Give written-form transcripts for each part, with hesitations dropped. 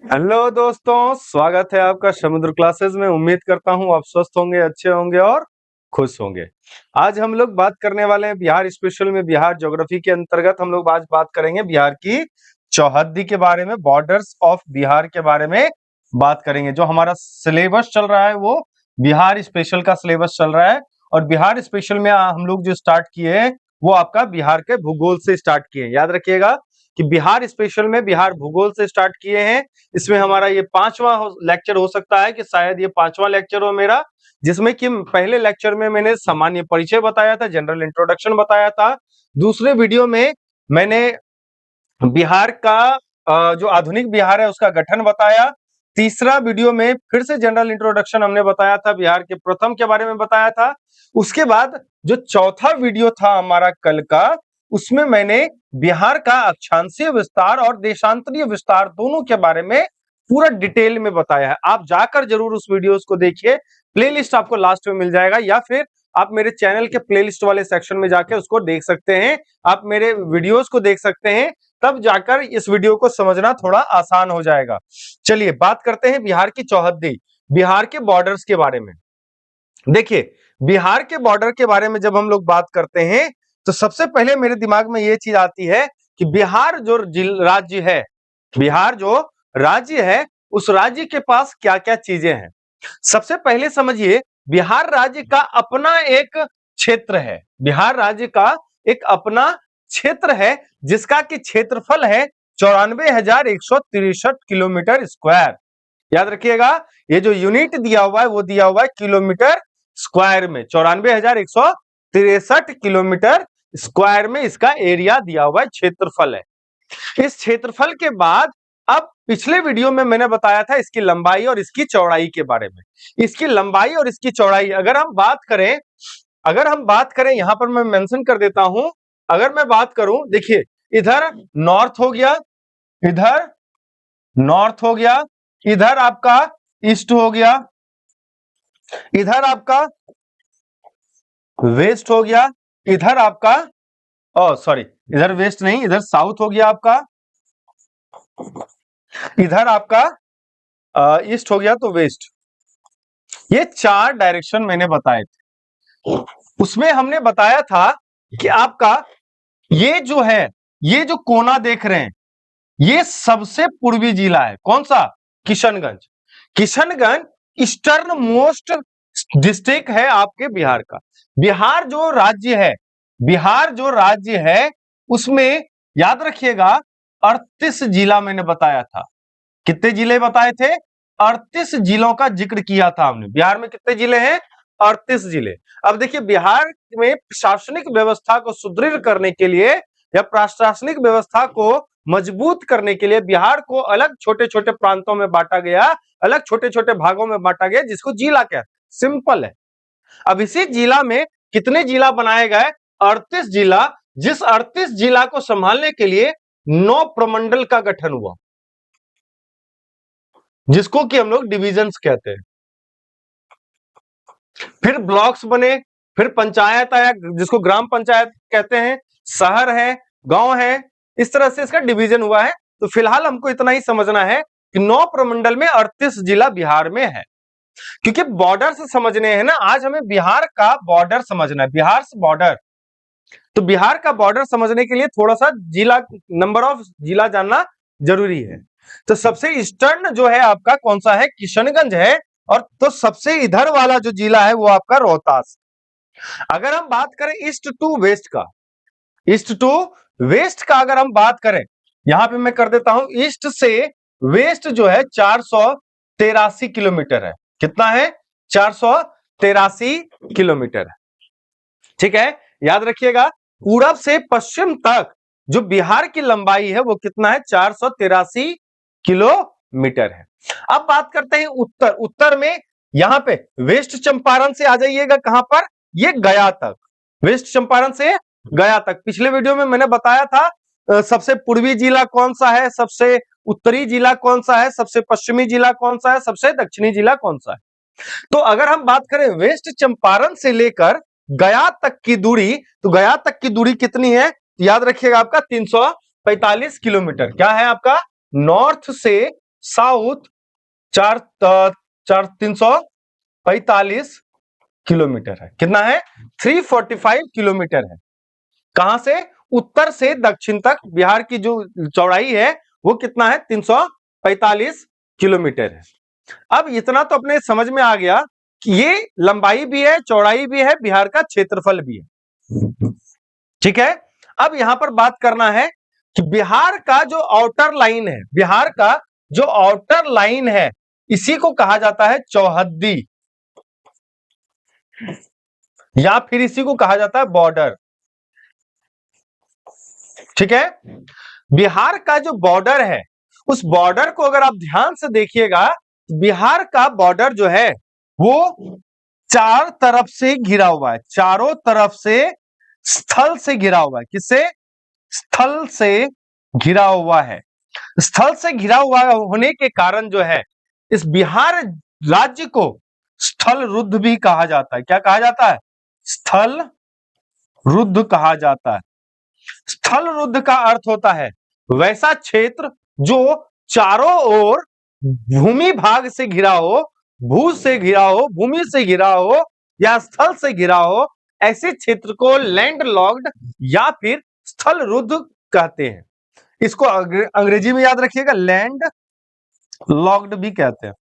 Hello दोस्तों, स्वागत है आपका समुद्र क्लासेस में। उम्मीद करता हूं आप स्वस्थ होंगे, अच्छे होंगे और खुश होंगे। आज हम लोग बात करने वाले हैं बिहार स्पेशल में। बिहार ज्योग्राफी के अंतर्गत हम लोग आज बात करेंगे बिहार की चौहद्दी के बारे में, बॉर्डर्स ऑफ बिहार के बारे में बात करेंगे। जो हमारा सिलेबस चल रहा है वो बिहार स्पेशल का सिलेबस चल रहा है, और बिहार स्पेशल में हम लोग जो स्टार्ट किए हैं वो आपका बिहार के भूगोल से स्टार्ट किए हैं। याद रखिएगा कि बिहार स्पेशल में बिहार भूगोल से स्टार्ट किए हैं। इसमें हमारा ये 5वां लेक्चर हो सकता है कि शायद ये 5वां लेक्चर हो मेरा, जिसमें कि पहले लेक्चर में मैंने सामान्य परिचय बताया था, जनरल इंट्रोडक्शन बताया था। दूसरे वीडियो में मैंने बिहार का जो आधुनिक बिहार है उसका गठन बताया। तीसरा वीडियो में फिर से जनरल इंट्रोडक्शन हमने बताया था, बिहार के प्रथम के बारे में बताया था। उसके बाद जो चौथा वीडियो था हमारा कल का, उसमें मैंने बिहार का अक्षांशीय विस्तार और देशांतरीय विस्तार दोनों के बारे में पूरा डिटेल में बताया है। आप जाकर जरूर उस वीडियोस को देखिए, प्लेलिस्ट आपको लास्ट में मिल जाएगा, या फिर आप मेरे चैनल के प्लेलिस्ट वाले सेक्शन में जाके उसको देख सकते हैं। आप मेरे वीडियोस को देख सकते हैं, तब जाकर इस वीडियो को समझना थोड़ा आसान हो जाएगा। चलिए बात करते हैं बिहार की चौहद्दी, बिहार के बॉर्डर्स के बारे में। देखिए, बिहार के बॉर्डर के बारे में जब हम लोग बात करते हैं तो सबसे पहले मेरे दिमाग में यह चीज आती है कि बिहार जो राज्य है, बिहार जो राज्य है, उस राज्य के पास क्या क्या चीजें हैं। सबसे पहले समझिए, बिहार राज्य का अपना एक क्षेत्र है। बिहार राज्य का एक अपना क्षेत्र है, जिसका कि क्षेत्रफल है 94,163 किलोमीटर स्क्वायर। याद रखिएगा, ये जो यूनिट दिया हुआ है वो दिया हुआ है किलोमीटर स्क्वायर में। 94,163 किलोमीटर स्क्वायर में इसका एरिया दिया हुआ है, क्षेत्रफल है। इस क्षेत्रफल के बाद अब पिछले वीडियो में मैंने बताया था इसकी लंबाई और इसकी चौड़ाई के बारे में। इसकी लंबाई और इसकी चौड़ाई अगर हम बात करें यहां पर मैं मेंशन कर देता हूं। अगर मैं बात करूं, देखिए इधर नॉर्थ हो गया, इधर नॉर्थ हो गया, इधर आपका ईस्ट हो गया, इधर आपका वेस्ट हो गया, इधर आपका सॉरी, इधर वेस्ट नहीं, इधर साउथ हो गया आपका, इधर आपका ईस्ट हो गया तो वेस्ट। ये 4 डायरेक्शन मैंने बताए थे। उसमें हमने बताया था कि आपका ये जो है, ये जो कोना देख रहे हैं, ये सबसे पूर्वी जिला है। कौन सा? Kishanganj. Kishanganj eastern most district है आपके बिहार का। बिहार जो राज्य है, बिहार जो राज्य है उसमें याद रखिएगा 38 जिला मैंने बताया था। कितने जिले बताए थे? 38 जिलों का जिक्र किया था हमने। बिहार में कितने जिले हैं? 38 जिले। अब देखिए, बिहार में प्रशासनिक व्यवस्था को सुदृढ़ करने के लिए या प्रशासनिक व्यवस्था को मजबूत करने के लिए बिहार को अलग छोटे छोटे प्रांतों में बांटा गया, अलग छोटे छोटे भागों में बांटा गया, जिसको जिला कहते हैं। सिंपल है। अब इसी जिला में कितने जिला बनाए गए? 38 जिला। जिस 38 जिला को संभालने के लिए 9 प्रमंडल का गठन हुआ, जिसको कि हम लोग डिविजन्स कहते हैं। फिर ब्लॉक्स बने, फिर पंचायत आया, जिसको ग्राम पंचायत कहते हैं, शहर है, गांव है, इस तरह से इसका डिवीजन हुआ है। तो फिलहाल हमको इतना ही समझना है कि 9 प्रमंडल में 38 जिला बिहार में है। क्योंकि बॉर्डर से समझने हैं ना, आज हमें बिहार का बॉर्डर समझना है, बिहार से बॉर्डर। तो बिहार का बॉर्डर समझने के लिए थोड़ा सा जिला, नंबर ऑफ जिला जानना जरूरी है। तो सबसे ईस्टर्न जो है आपका कौन सा है? किशनगंज है। और तो सबसे इधर वाला जो जिला है वो आपका रोहतास। अगर हम बात करें ईस्ट टू वेस्ट का, ईस्ट टू वेस्ट का अगर हम बात करें, यहां पे मैं कर देता हूं, ईस्ट से वेस्ट जो है 483 किलोमीटर है। कितना है? 483 किलोमीटर है। ठीक है, याद रखिएगा, पूरब से पश्चिम तक जो बिहार की लंबाई है वो कितना है? 483 किलोमीटर है। अब बात करते हैं उत्तर। उत्तर में यहां पे वेस्ट चंपारण से आ जाइएगा, कहां पर? ये गया तक। वेस्ट चंपारण से गया तक। पिछले वीडियो में मैंने बताया था सबसे पूर्वी जिला कौन सा है, सबसे उत्तरी जिला कौन सा है, सबसे पश्चिमी जिला कौन सा है, सबसे दक्षिणी जिला कौन सा है। तो अगर हम बात करें वेस्ट चंपारण से लेकर गया तक की दूरी, तो गया तक की दूरी कितनी है? याद रखिएगा आपका 345 किलोमीटर। क्या है आपका? नॉर्थ से साउथ 345 किलोमीटर है। कितना है? 345 किलोमीटर है। कहां से? उत्तर से दक्षिण तक बिहार की जो चौड़ाई है वो कितना है? 345 किलोमीटर है। अब इतना तो अपने समझ में आ गया कि ये लंबाई भी है, चौड़ाई भी है, बिहार का क्षेत्रफल भी है। ठीक है। अब यहां पर बात करना है कि बिहार का जो आउटर लाइन है, बिहार का जो आउटर लाइन है, इसी को कहा जाता है चौहद्दी, या फिर इसी को कहा जाता है बॉर्डर। ठीक है। बिहार का जो बॉर्डर है, उस बॉर्डर को अगर आप ध्यान से देखिएगा, बिहार का बॉर्डर जो है वो चार तरफ से घिरा हुआ है, चारों तरफ से स्थल से घिरा हुआ है। किससे? स्थल से घिरा हुआ है। स्थल से घिरा हुआ होने के कारण जो है इस बिहार राज्य को स्थल रुद्ध भी कहा जाता है। क्या कहा जाता है? स्थल रुद्ध कहा जाता है। स्थल रुद्ध का अर्थ होता है वैसा क्षेत्र जो चारों ओर भूमि भाग से घिरा हो, भू से घिरा हो, भूमि से घिरा हो या स्थल से घिरा हो, ऐसे क्षेत्र को लैंड लॉक्ड या फिर स्थल रुद्ध कहते हैं। इसको अंग्रेजी में याद रखिएगा, लैंड लॉक्ड भी कहते हैं।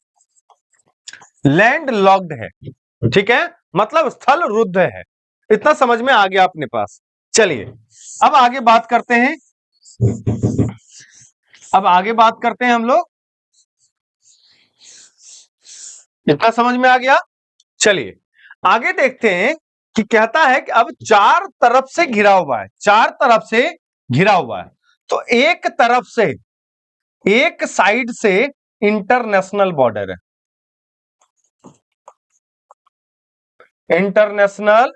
लैंड लॉक्ड है, ठीक है, मतलब स्थल रुद्ध है। इतना समझ में आ गया अपने पास। चलिए अब आगे बात करते हैं। अब आगे बात करते हैं हम लोग। इतना समझ में आ गया। चलिए आगे देखते हैं कि कहता है कि अब चार तरफ से घिरा हुआ है, चार तरफ से घिरा हुआ है, तो एक तरफ से, एक साइड से इंटरनेशनल बॉर्डर है, इंटरनेशनल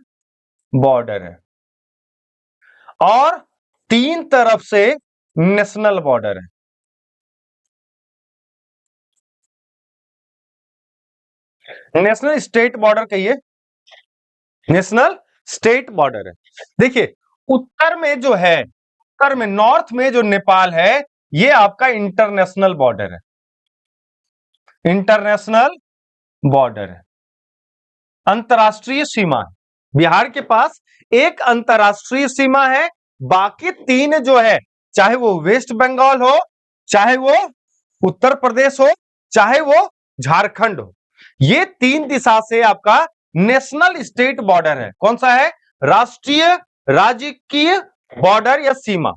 बॉर्डर है, और तीन तरफ से नेशनल बॉर्डर है। नेशनल स्टेट बॉर्डर कहिए, नेशनल स्टेट बॉर्डर है। देखिए उत्तर में जो है, उत्तर में नॉर्थ में जो नेपाल है, ये आपका इंटरनेशनल बॉर्डर है, इंटरनेशनल बॉर्डर है, अंतरराष्ट्रीय सीमा है। बिहार के पास एक अंतरराष्ट्रीय सीमा है, बाकी तीन जो है, चाहे वो वेस्ट बंगाल हो, चाहे वो उत्तर प्रदेश हो, चाहे वो झारखंड हो, ये तीन दिशा से आपका नेशनल स्टेट बॉर्डर है। कौन सा है? राष्ट्रीय राजकीय बॉर्डर या सीमा,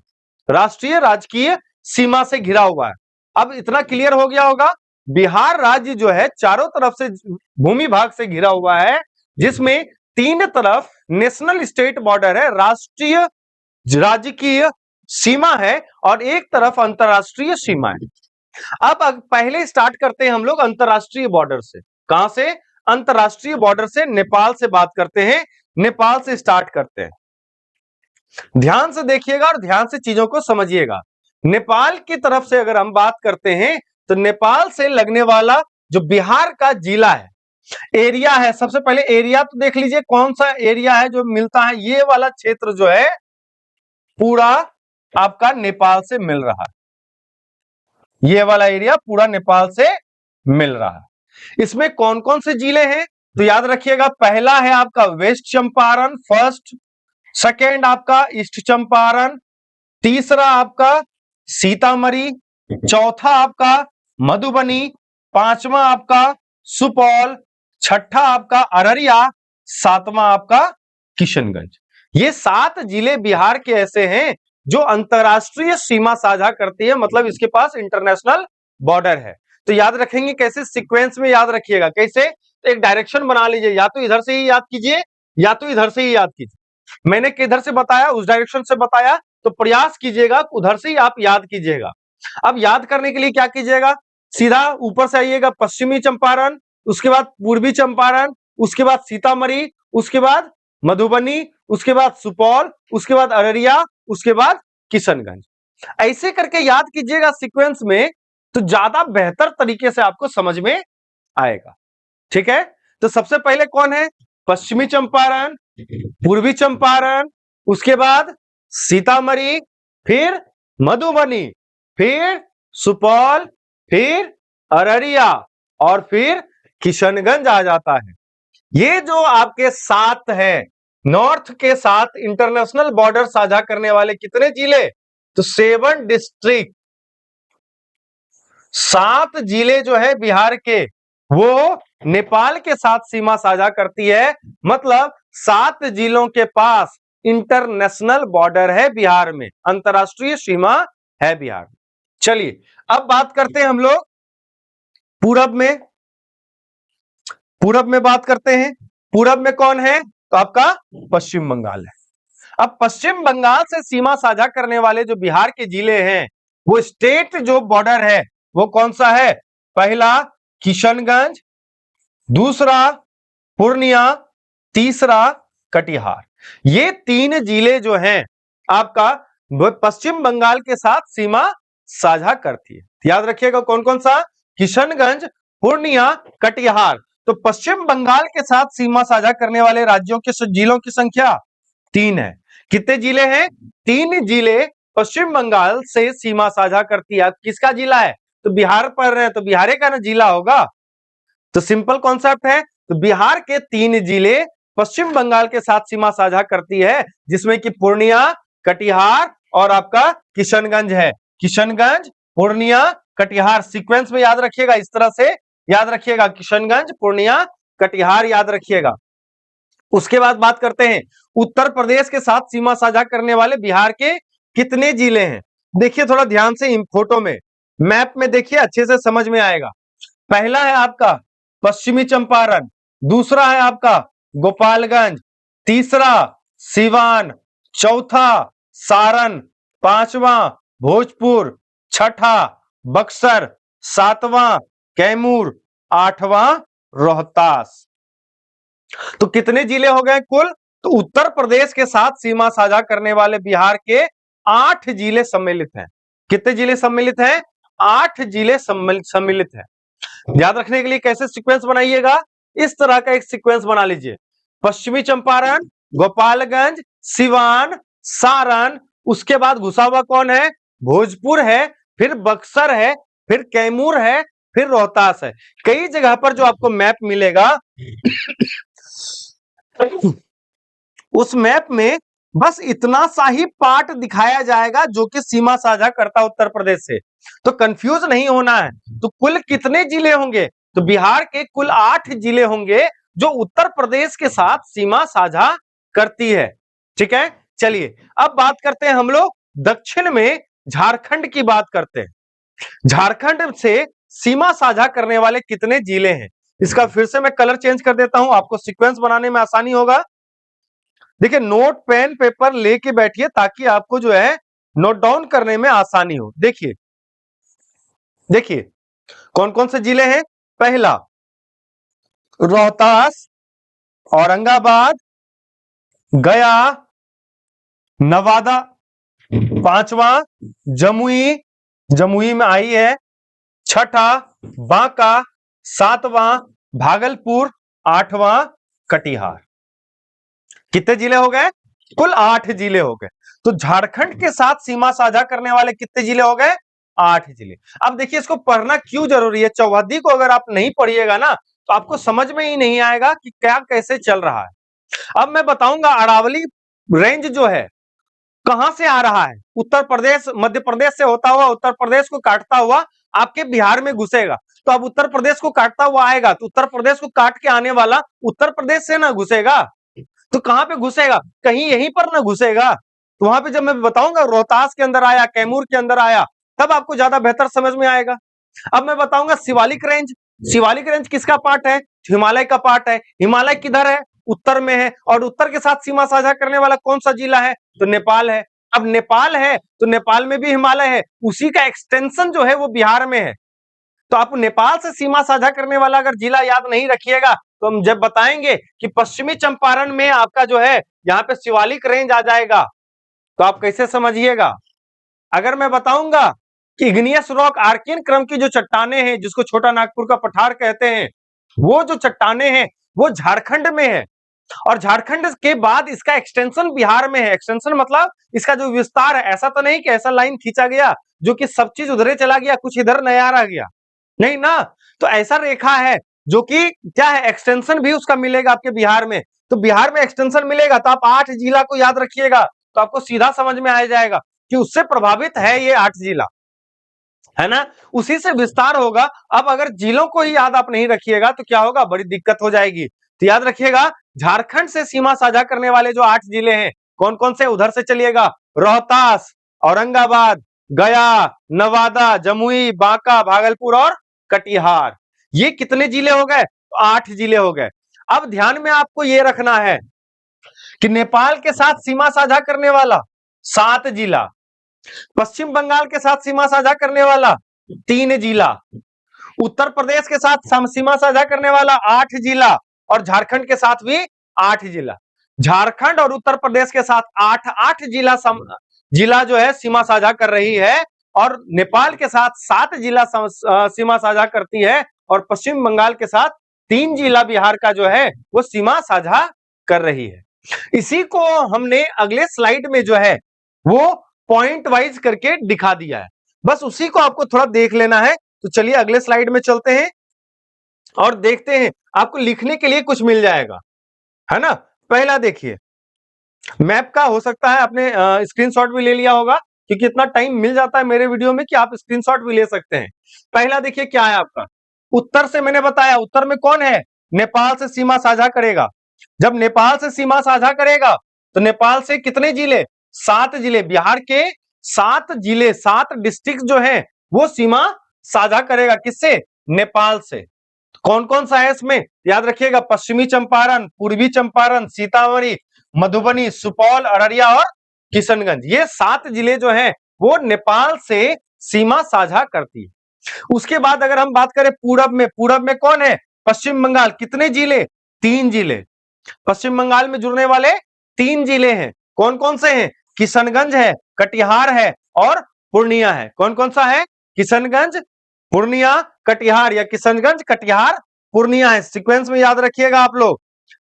राष्ट्रीय राजकीय सीमा से घिरा हुआ है। अब इतना क्लियर हो गया होगा, बिहार राज्य जो है चारों तरफ से भूमि भाग से घिरा हुआ है, जिसमें तीन तरफ नेशनल स्टेट बॉर्डर है, राष्ट्रीय राजकीय सीमा है, और एक तरफ अंतरराष्ट्रीय सीमा है। अब पहले स्टार्ट करते हैं हम लोग अंतरराष्ट्रीय बॉर्डर से। कहां से? अंतरराष्ट्रीय बॉर्डर से, नेपाल से बात करते हैं। नेपाल से स्टार्ट करते हैं। ध्यान से देखिएगा और ध्यान से चीजों को समझिएगा। नेपाल की तरफ से अगर हम बात करते हैं तो नेपाल से लगने वाला जो बिहार का जिला है, एरिया है, सबसे पहले एरिया तो देख लीजिए कौन सा एरिया है जो मिलता है। ये वाला क्षेत्र जो है पूरा आपका नेपाल से मिल रहा है, ये वाला एरिया पूरा नेपाल से मिल रहा है। इसमें कौन कौन से जिले हैं तो याद रखिएगा, पहला है आपका वेस्ट चंपारण, फर्स्ट, सेकेंड आपका ईस्ट चंपारण, तीसरा आपका सीतामढ़ी, चौथा आपका मधुबनी, पांचवा आपका सुपौल, छठा आपका अररिया, सातवां आपका किशनगंज। ये 7 जिले बिहार के ऐसे हैं जो अंतरराष्ट्रीय सीमा साझा करती है, मतलब इसके पास इंटरनेशनल बॉर्डर है। तो याद रखेंगे कैसे? सीक्वेंस में याद रखिएगा। कैसे? तो एक डायरेक्शन बना लीजिए, या तो इधर से ही याद कीजिए या तो इधर से ही याद कीजिए। मैंने किधर से बताया, उस डायरेक्शन से बताया, तो प्रयास कीजिएगा उधर से ही आप याद कीजिएगा। अब याद करने के लिए क्या कीजिएगा, सीधा ऊपर से आइएगा, पश्चिमी चंपारण, उसके बाद पूर्वी चंपारण, उसके बाद सीतामढ़ी, उसके बाद मधुबनी, उसके बाद सुपौल, उसके बाद अररिया, उसके बाद किशनगंज। ऐसे करके याद कीजिएगा सीक्वेंस में, तो ज्यादा बेहतर तरीके से आपको समझ में आएगा। ठीक है। तो सबसे पहले कौन है? पश्चिमी चंपारण, पूर्वी चंपारण, उसके बाद सीतामढ़ी, फिर मधुबनी, फिर सुपौल, फिर अररिया और फिर किशनगंज आ जाता है। ये जो आपके 7 है, नॉर्थ के साथ इंटरनेशनल बॉर्डर साझा करने वाले कितने जिले? तो 7 डिस्ट्रिक्ट, 7 जिले जो है बिहार के, वो नेपाल के साथ सीमा साझा करती है। मतलब 7 जिलों के पास इंटरनेशनल बॉर्डर है बिहार में, अंतरराष्ट्रीय सीमा है बिहार में। चलिए अब बात करते हैं हम लोग पूरब में। पूरब में बात करते हैं। पूरब में कौन है? तो आपका पश्चिम बंगाल है। अब पश्चिम बंगाल से सीमा साझा करने वाले जो बिहार के जिले हैं, वो स्टेट जो बॉर्डर है वो कौन सा है? पहला किशनगंज, दूसरा पूर्णिया, तीसरा कटिहार। ये 3 जिले जो हैं आपका पश्चिम बंगाल के साथ सीमा साझा करती है। याद रखिएगा कौन कौन सा? किशनगंज, पूर्णिया, कटिहार। तो पश्चिम बंगाल के साथ सीमा साझा करने वाले राज्यों के जिलों की संख्या 3 है। कितने जिले हैं? 3 जिले पश्चिम बंगाल से सीमा साझा करती है। किसका जिला है? तो बिहार पर है, तो बिहार का ना जिला होगा। तो सिंपल कॉन्सेप्ट है। तो बिहार के 3 जिले पश्चिम बंगाल के साथ सीमा साझा करती है, जिसमें कि पूर्णिया, कटिहार और आपका किशनगंज है। किशनगंज, पूर्णिया, कटिहार सीक्वेंस में याद रखिएगा, इस तरह से याद रखिएगा, किशनगंज, पूर्णिया, कटिहार याद रखिएगा। उसके बाद बात करते हैं उत्तर प्रदेश के साथ सीमा साझा करने वाले बिहार के कितने जिले हैं। देखिए थोड़ा ध्यान से इन फोटो में, मैप में देखिए, अच्छे से समझ में आएगा। पहला है आपका पश्चिमी चंपारण, दूसरा है आपका गोपालगंज, तीसरा सिवान, चौथा सारण, पांचवा भोजपुर, छठा बक्सर, सातवां कैमूर, आठवां रोहतास। तो कितने जिले हो गए कुल? तो उत्तर प्रदेश के साथ सीमा साझा करने वाले बिहार के 8 जिले सम्मिलित हैं। कितने जिले सम्मिलित हैं? 8 जिले सम्मिलित हैं। याद रखने के लिए कैसे सीक्वेंस बनाइएगा? इस तरह का एक सीक्वेंस बना लीजिए। पश्चिमी चंपारण, गोपालगंज, सिवान, सारण, उसके बाद घुसा हुआ कौन है? भोजपुर है, फिर बक्सर है, फिर कैमूर है, फिर रोहतास है। कई जगह पर जो आपको मैप मिलेगा उस मैप में बस इतना सा ही पार्ट दिखाया जाएगा जो कि सीमा साझा करता उत्तर प्रदेश से। तो कंफ्यूज नहीं होना है। तो कुल कितने जिले होंगे? तो बिहार के कुल 8 जिले होंगे जो उत्तर प्रदेश के साथ सीमा साझा करती है। ठीक है, चलिए अब बात करते हैं हम लोग दक्षिण में झारखंड की बात करते हैं। झारखंड से सीमा साझा करने वाले कितने जिले हैं? इसका फिर से मैं कलर चेंज कर देता हूं, आपको सीक्वेंस बनाने में आसानी होगा। देखिए नोट पेन पेपर लेके बैठिए ताकि आपको जो है नोट डाउन करने में आसानी हो। देखिए देखिए कौन कौन से जिले हैं। पहला रोहतास, औरंगाबाद, गया, नवादा, पांचवा जमुई, जमुई में आई है, छठा बांका, सातवां भागलपुर, आठवां कटिहार। कितने जिले हो गए? कुल 8 जिले हो गए। तो झारखंड के साथ सीमा साझा करने वाले कितने जिले हो गए? 8 जिले। अब देखिए इसको पढ़ना क्यों जरूरी है। चौहद्दी को अगर आप नहीं पढ़िएगा ना तो आपको समझ में ही नहीं आएगा कि क्या कैसे चल रहा है। अब मैं बताऊंगा अरावली रेंज जो है कहां से आ रहा है। उत्तर प्रदेश, मध्य प्रदेश से होता हुआ उत्तर प्रदेश को काटता हुआ आपके बिहार में घुसेगा। तो अब उत्तर प्रदेश को काटता हुआ आएगा तो उत्तर प्रदेश को काट के आने वाला उत्तर प्रदेश से ना घुसेगा तो कहां पे घुसेगा? कहीं यहीं पर ना घुसेगा। तो वहां पे जब मैं बताऊंगा रोहतास के अंदर आया, कैमूर के अंदर आया, तब आपको ज्यादा बेहतर समझ में आएगा। अब मैं बताऊंगा शिवालिक रेंज। शिवालिक रेंज किसका पार्ट है? हिमालय का पार्ट है। हिमालय किधर है? उत्तर में है। और उत्तर के साथ सीमा साझा करने वाला कौन सा जिला है? तो नेपाल है। अब नेपाल है तो नेपाल में भी हिमालय है, उसी का एक्सटेंशन जो है वो बिहार में है। तो आप नेपाल से सीमा साझा करने वाला अगर जिला याद नहीं रखिएगा तो हम जब बताएंगे कि पश्चिमी चंपारण में आपका जो है यहाँ पे शिवालिक रेंज आ जाएगा तो आप कैसे समझिएगा। अगर मैं बताऊंगा कि इग्नियस रॉक आर्कियन क्रम की जो चट्टाने हैं जिसको छोटा नागपुर का पठार कहते हैं, वो जो चट्टाने हैं वो झारखंड में है, और झारखंड के बाद इसका एक्सटेंशन बिहार में है। एक्सटेंशन मतलब इसका जो विस्तार है, ऐसा तो नहीं कि ऐसा लाइन खींचा गया जो कि सब चीज उधरे चला गया, कुछ इधर नया रह गया, नहीं ना। तो ऐसा रेखा है जो कि क्या है, एक्सटेंशन भी उसका मिलेगा आपके बिहार में। तो बिहार में एक्सटेंशन मिलेगा तो आप 8 जिला को याद रखिएगा, तो आपको सीधा समझ में आ जाएगा कि उससे प्रभावित है ये 8 जिला, है ना, उसी से विस्तार होगा। अब अगर जिलों को ही याद आप नहीं रखिएगा तो क्या होगा, बड़ी दिक्कत हो जाएगी। तो याद रखिएगा, झारखंड से सीमा साझा करने वाले जो 8 जिले हैं, कौन कौन से, उधर से चलिएगा, रोहतास, औरंगाबाद, गया, नवादा, जमुई, बांका, भागलपुर और कटिहार। ये कितने जिले हो गए, तो 8 जिले हो गए। अब ध्यान में आपको ये रखना है कि नेपाल के साथ सीमा साझा करने वाला 7 जिला, पश्चिम बंगाल के साथ सीमा साझा करने वाला 3 जिला, उत्तर प्रदेश के साथ सीमा साझा करने वाला 8 जिला, और झारखंड के साथ भी 8 जिला। झारखंड और उत्तर प्रदेश के साथ 8 जिला जिला जो है सीमा साझा कर रही है, और नेपाल के साथ 7 जिला सीमा साझा करती है, और पश्चिम बंगाल के साथ 3 जिला बिहार का जो है वो सीमा साझा कर रही है। इसी को हमने अगले स्लाइड में जो है वो पॉइंट वाइज करके दिखा दिया है, बस उसी को आपको थोड़ा देख लेना है। तो चलिए अगले स्लाइड में चलते हैं और देखते हैं, आपको लिखने के लिए कुछ मिल जाएगा, है ना। पहला देखिए, मैप का हो सकता है आपने स्क्रीनशॉट भी ले लिया होगा, क्योंकि इतना टाइम मिल जाता है मेरे वीडियो में कि आप स्क्रीनशॉट भी ले सकते हैं। पहला देखिए क्या है आपका, उत्तर से मैंने बताया, उत्तर में कौन है, नेपाल से सीमा साझा करेगा। जब नेपाल से सीमा साझा करेगा तो नेपाल से कितने जिले, 7 जिले, बिहार के 7 जिले, 7 डिस्ट्रिक्ट जो है वो सीमा साझा करेगा, किससे, नेपाल से। कौन कौन सा है इसमें, याद रखिएगा, पश्चिमी चंपारण, पूर्वी चंपारण, सीतामढ़ी, मधुबनी, सुपौल, अररिया और किशनगंज। ये 7 जिले जो हैं वो नेपाल से सीमा साझा करती है। उसके बाद अगर हम बात करें पूरब में, पूरब में कौन है, पश्चिम बंगाल, कितने जिले, 3 जिले, पश्चिम बंगाल में जुड़ने वाले 3 जिले हैं। कौन कौन से हैं, किशनगंज है, कटिहार है और पूर्णिया है। कौन कौन सा है, किशनगंज, पूर्णिया, कटिहार, या किशनगंज, कटिहार, पूर्णिया है। सीक्वेंस में याद रखिएगा आप लोग,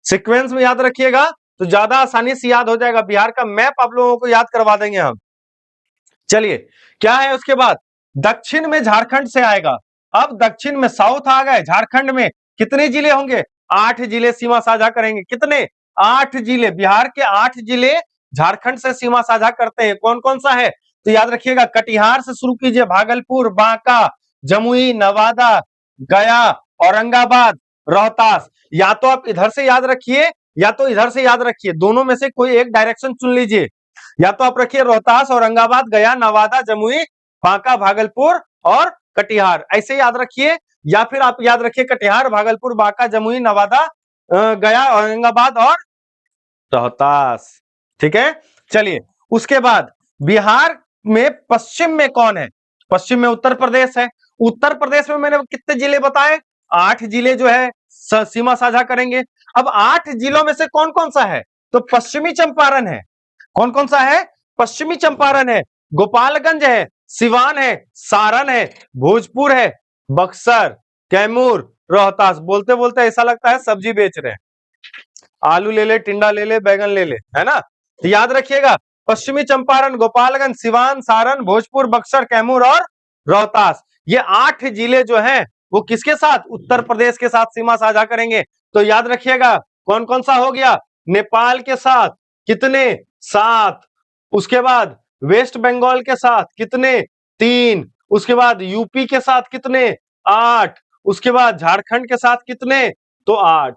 सीक्वेंस में याद रखिएगा तो ज्यादा आसानी से याद हो जाएगा। बिहार का मैप आप लोगों को याद करवा देंगे हम। चलिए क्या है उसके बाद, दक्षिण में झारखंड से आएगा। अब दक्षिण में साउथ आ गए, झारखंड में कितने जिले होंगे, 8 जिले सीमा साझा करेंगे। कितने, 8 जिले, बिहार के 8 जिले झारखंड से सीमा साझा करते हैं। कौन कौन सा है, तो याद रखिएगा, कटिहार से शुरू कीजिए, भागलपुर, बांका, जमुई, नवादा, गया, औरंगाबाद, रोहतास। या तो आप इधर से याद रखिए या तो इधर से याद रखिए, दोनों में से कोई एक डायरेक्शन चुन लीजिए। या तो आप रखिए रोहतास, औरंगाबाद, गया, नवादा, जमुई, बांका, भागलपुर और कटिहार, ऐसे याद रखिए। या फिर आप याद रखिए कटिहार, भागलपुर, बांका, जमुई, नवादा, गया, औरंगाबाद और रोहतास। ठीक है, चलिए उसके बाद बिहार में पश्चिम में कौन है, पश्चिम में उत्तर प्रदेश है। उत्तर प्रदेश में मैंने कितने जिले बताए, 8 जिले जो है सीमा साझा करेंगे। अब 8 जिलों में से कौन कौन सा है, तो पश्चिमी चंपारण है। कौन कौन सा है, पश्चिमी चंपारण है, गोपालगंज है, सिवान है, सारण है, भोजपुर है, बक्सर, कैमूर, रोहतास। बोलते बोलते ऐसा लगता है सब्जी बेच रहे हैं, आलू ले ले, टिंडा ले ले, बैगन ले ले, है ना। तो याद रखिएगा, पश्चिमी चंपारण, गोपालगंज, सिवान, सारण, भोजपुर, बक्सर, कैमूर और रोहतास, ये 8 जिले जो हैं वो किसके साथ, उत्तर प्रदेश के साथ सीमा साझा करेंगे। तो याद रखिएगा कौन कौन सा हो गया, नेपाल के साथ कितने, 7, उसके बाद वेस्ट बंगाल के साथ कितने, 3, उसके बाद यूपी के साथ कितने, 8, उसके बाद झारखंड के साथ कितने, तो 8।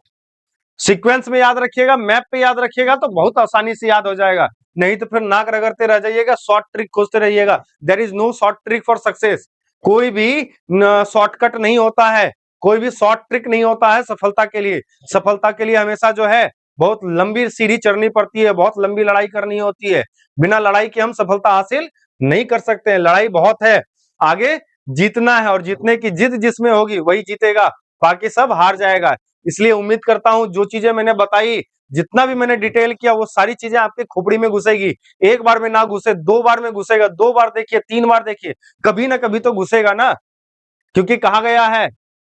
सीक्वेंस में याद रखिएगा, मैप पे याद रखिएगा तो बहुत आसानी से याद हो जाएगा, नहीं तो फिर नाक रगड़ते रह जाइएगा, शॉर्ट ट्रिक खोजते रहिएगा। There is no short trick for success, कोई भी शॉर्टकट नहीं होता है, कोई भी शॉर्ट ट्रिक नहीं होता है सफलता के लिए। सफलता के लिए हमेशा जो है बहुत लंबी सीढ़ी चढ़नी पड़ती है, बहुत लंबी लड़ाई करनी होती है। बिना लड़ाई के हम सफलता हासिल नहीं कर सकते हैं, लड़ाई बहुत है, आगे जीतना है और जीतने की जिद जिसमें होगी वही जीतेगा, बाकी सब हार जाएगा। इसलिए उम्मीद करता हूं जो चीजें मैंने बताई, जितना भी मैंने डिटेल किया, वो सारी चीजें आपके खोपड़ी में घुसेगी। एक बार में ना घुसे, 2 बार में घुसेगा, 2 बार देखिए, 3 बार देखिए, कभी ना कभी तो घुसेगा ना। क्योंकि कहा गया है,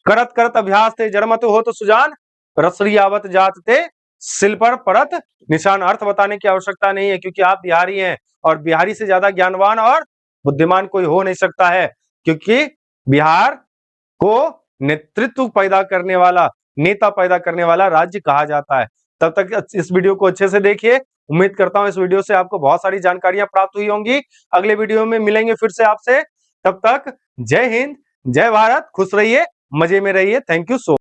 करत करत अभ्यास थे जरमत हो तो सुजान, रसरी आवत जात थे सिल पर परत निशान। अर्थ बताने की आवश्यकता नहीं है क्योंकि आप बिहारी हैं और बिहारी से ज्यादा ज्ञानवान और बुद्धिमान कोई हो नहीं सकता है, क्योंकि बिहार को नेतृत्व पैदा करने वाला, नेता पैदा करने वाला राज्य कहा जाता है। तब तक इस वीडियो को अच्छे से देखिए। उम्मीद करता हूं इस वीडियो से आपको बहुत सारी जानकारियां प्राप्त हुई होंगी। अगले वीडियो में मिलेंगे फिर से आपसे। तब तक जय हिंद, जय भारत, खुश रहिए, मजे में रहिए। Thank you so